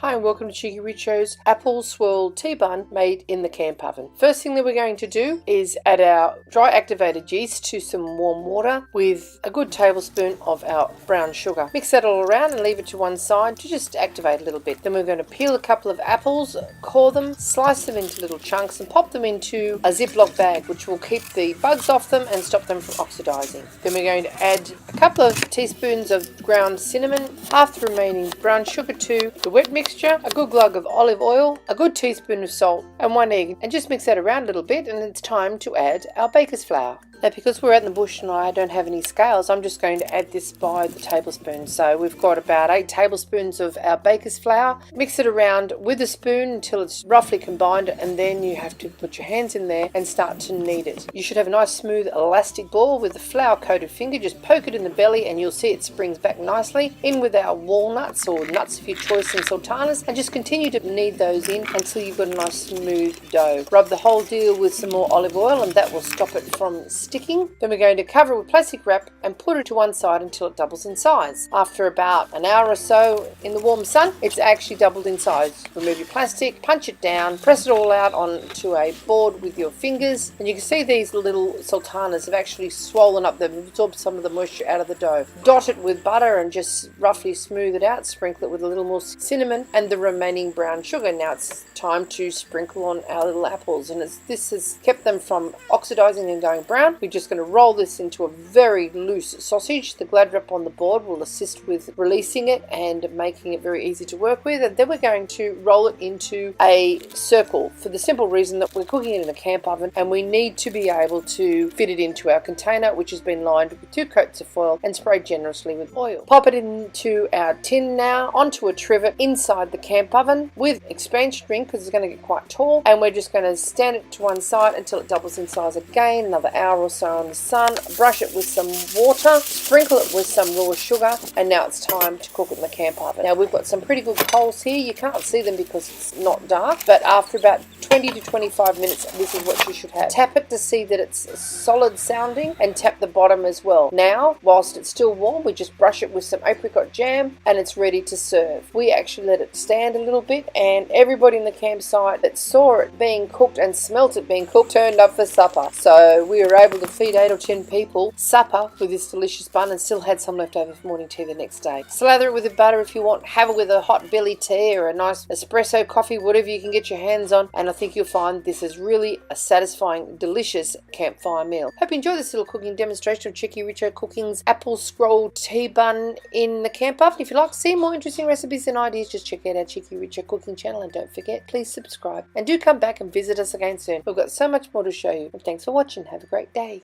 Hi and welcome to Cheeky Richo's apple swirl tea bun made in the camp oven. First thing that we're going to do is add our dry activated yeast to some warm water with a good tablespoon of our brown sugar. Mix that all around and leave it to one side to just activate a little bit. Then we're going to peel a couple of apples, core them, slice them into little chunks and pop them into a Ziploc bag, which will keep the bugs off them and stop them from oxidizing. Then we're going to add a couple of teaspoons of ground cinnamon, half the remaining brown sugar to the wet mixture, a good glug of olive oil, a good teaspoon of salt and 1 egg, and just mix that around a little bit, and it's time to add our baker's flour. Now, because we're out in the bush and I don't have any scales, I'm just going to add this by the tablespoon. So we've got about 8 tablespoons of our baker's flour. Mix it around with a spoon until it's roughly combined, and then you have to put your hands in there and start to knead it. You should have a nice smooth elastic ball with a flour coated finger. Just poke it in the belly and you'll see it springs back nicely. In with our walnuts, or nuts if you choose, some sultanas, and just continue to knead those in until you've got a nice smooth dough. Rub the whole deal with some more olive oil and that will stop it from sticking. Then we're going to cover it with plastic wrap and put it to one side until it doubles in size. After about an hour or so in the warm sun, it's actually doubled in size. Remove your plastic, punch it down, press it all out onto a board with your fingers, and you can see these little sultanas have actually swollen up. They've absorbed some of the moisture out of the dough. Dot it with butter and just roughly smooth it out. Sprinkle it with a little more cinnamon and the remaining brown sugar. Now it's time to sprinkle on our little apples, and as this has kept them from oxidizing and going brown, we're just going to roll this into a very loose sausage. The glad wrap on the board will assist with releasing it and making it very easy to work with, and then we're going to roll it into a circle for the simple reason that we're cooking it in a camp oven and we need to be able to fit it into our container, which has been lined with 2 coats of foil and sprayed generously with oil. Pop it into our tin now, onto a trivet inside the camp oven with expansion string because it's going to get quite tall, and we're just going to stand it to one side until it doubles in size again. Another hour or so on the sun. Brush it with some water, sprinkle it with some raw sugar, and now it's time to cook it in the camp oven. Now we've got some pretty good coals here. You can't see them because it's not dark, but after about 20 to 25 minutes, this is what you should have. Tap it to see that it's solid sounding, and tap the bottom as well. Now, whilst it's still warm, we just brush it with some apricot jam and it's ready to serve. We actually let it stand a little bit, and everybody in the campsite that saw it being cooked and smelt it being cooked turned up for supper. So we were able to feed 8 or 10 people supper with this delicious bun and still had some left over for morning tea the next day. Slather it with the butter if you want, have it with a hot belly tea or a nice espresso coffee, whatever you can get your hands on, and I think you'll find this is really a satisfying, delicious campfire meal. Hope you enjoyed this little cooking demonstration of Cheeky Richo Cooking's apple scroll tea bun in the camp oven. If you'd like to see more interesting recipes and ideas, just check out our Cheeky Richo Cooking channel, and don't forget, please subscribe and do come back and visit us again soon. We've got so much more to show you, and thanks for watching. Have a great day.